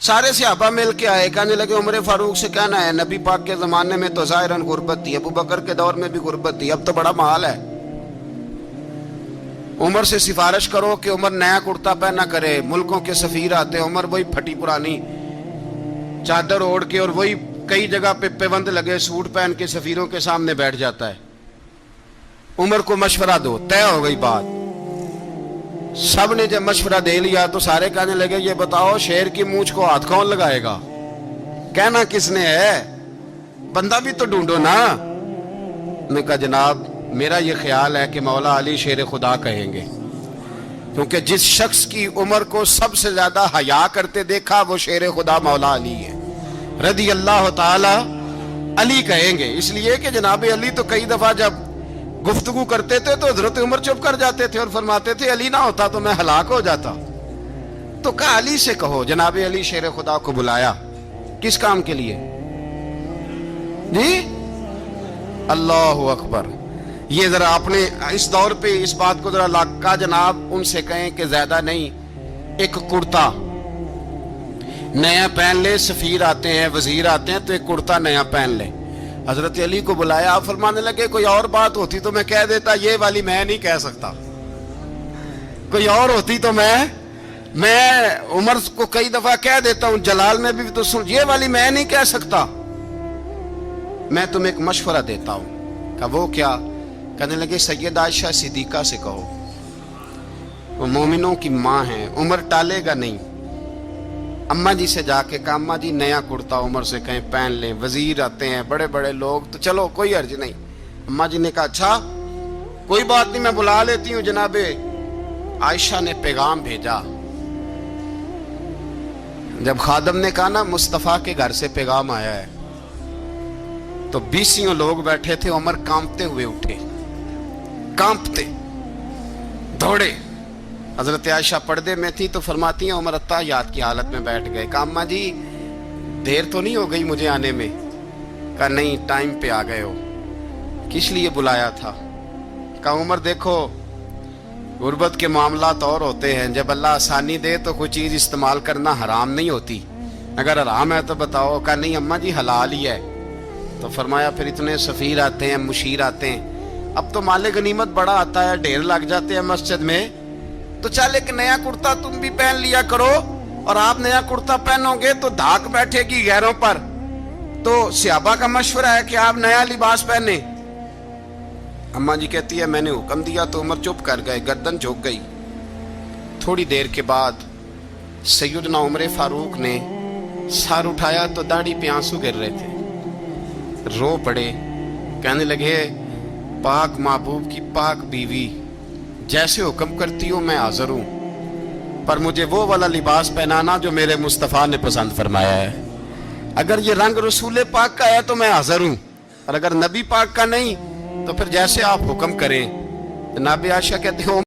सारे सहाबा मिल के आए, कहने लगे उमर फारूक से कहना है नबी पाक के ज़माने में तो ज़ाहिरन गुर्बत थी, अबू बकर के दौर में भी गुर्बत थी, अब तो बड़ा माल है। उमर से सिफारिश करो कि उमर नया कुर्ता पहना करे। मुल्कों के सफ़ीर आते हैं, उमर वही फटी पुरानी चादर ओढ़ के और वही कई जगह पे पेबंद लगे सूट पहन के सफ़ीरों के सामने बैठ जाता है। उमर को मशवरा दो, तय हो गई बात। सब ने जब मशवरा दे लिया तो सारे कहने लगे ये बताओ शेर की मूंछ को हाथ कौन लगाएगा, कहना किसने है, बंदा भी तो ढूंढो ना। मैं कहा जनाब मेरा ये ख्याल है कि मौला अली शेर खुदा कहेंगे, क्योंकि जिस शख्स की उम्र को सबसे ज्यादा हया करते देखा वो शेर खुदा मौला अली है, रदी अल्लाह ताला अली कहेंगे। इसलिए कि जनाब अली तो कई दफा जब गुफ्तगू करते थे तो हजरत उमर चुप कर जाते थे और फरमाते थे अली ना होता तो मैं हलाक हो जाता। तो कहा अली से कहो। जनाब अली शेर खुदा को बुलाया, किस काम के लिए जी? अल्लाह अकबर। ये जरा आपने इस दौर पे इस बात को जरा लाका जनाब उनसे कहें कि ज्यादा नहीं, एक कुर्ता नया पहन ले, सफीर आते हैं वजीर आते हैं तो एक कुर्ता नया पहन ले। हजरत अली को बुलाया, आप फरमाने लगे कोई और बात होती तो मैं कह देता, ये वाली मैं नहीं कह सकता। कोई और होती तो मैं उमर को कई दफा कह देता हूं, जलाल में भी तो सुन, ये वाली मैं नहीं कह सकता। मैं तुम्हें एक मशवरा देता हूं। कहा वो क्या? कहने लगे सैयद आयशा सिद्दीका से कहो, वो मोमिनों की माँ है, उमर टालेगा नहीं। अम्मा जी से जाके कहा अम्मा जी नया कुर्ता उमर से कहें पहन लें, वजीर आते हैं बड़े बड़े लोग तो चलो कोई अर्ज नहीं। अम्मा जी ने कहा अच्छा कोई बात नहीं मैं बुला लेती हूँ। जनाबे आयशा ने पैगाम भेजा। जब खादम ने कहा ना मुस्तफा के घर से पैगाम आया है, तो 20 लोग बैठे थे। उमर कांपते हुए उठे, कांपते दौड़े। हजरत आयशा पर्दे में थी तो फरमाती हैं उमर अत्ताहियात की हालत में बैठ गए। कहा अम्मा जी देर तो नहीं हो गई मुझे आने में? कहा नहीं टाइम पे आ गए हो। किस लिए बुलाया था? कहा उमर देखो गुर्बत के मामलात और होते हैं, जब अल्लाह आसानी दे तो कोई चीज़ इस्तेमाल करना हराम नहीं होती, अगर हराम है तो बताओ। कहा नहीं अम्मा जी हलाल ही है। तो फरमाया फिर इतने सफ़ीर आते हैं मुशीर आते हैं, अब तो माले गनीमत बड़ा आता है, ढेर लग जाते हैं मस्जिद में, तो चल एक नया कुर्ता तुम भी पहन लिया करो। और आप नया कुर्ता पहनोगे तो धाक बैठेगी गैरों पर। तो सहाबा का मशवरा है कि आप नया लिबास पहने। अम्मा जी कहती है मैंने हुक्म दिया तो उमर चुप कर गए, गर्दन झुक गई। थोड़ी देर के बाद सैयदना उमर फारूक ने सर उठाया तो दाढ़ी पे आंसू गिर रहे थे, रो पड़े। कहने लगे पाक महबूब की पाक बीवी, जैसे हुक्म करती हो मैं हाजिर हूं, पर मुझे वो वाला लिबास पहनाना जो मेरे मुस्तफ़ा ने पसंद फरमाया है। अगर ये रंग रसूल पाक का है तो मैं हाजिर हूं, और अगर नबी पाक का नहीं तो फिर जैसे आप हुक्म करें। जनाब आयशा कहते हो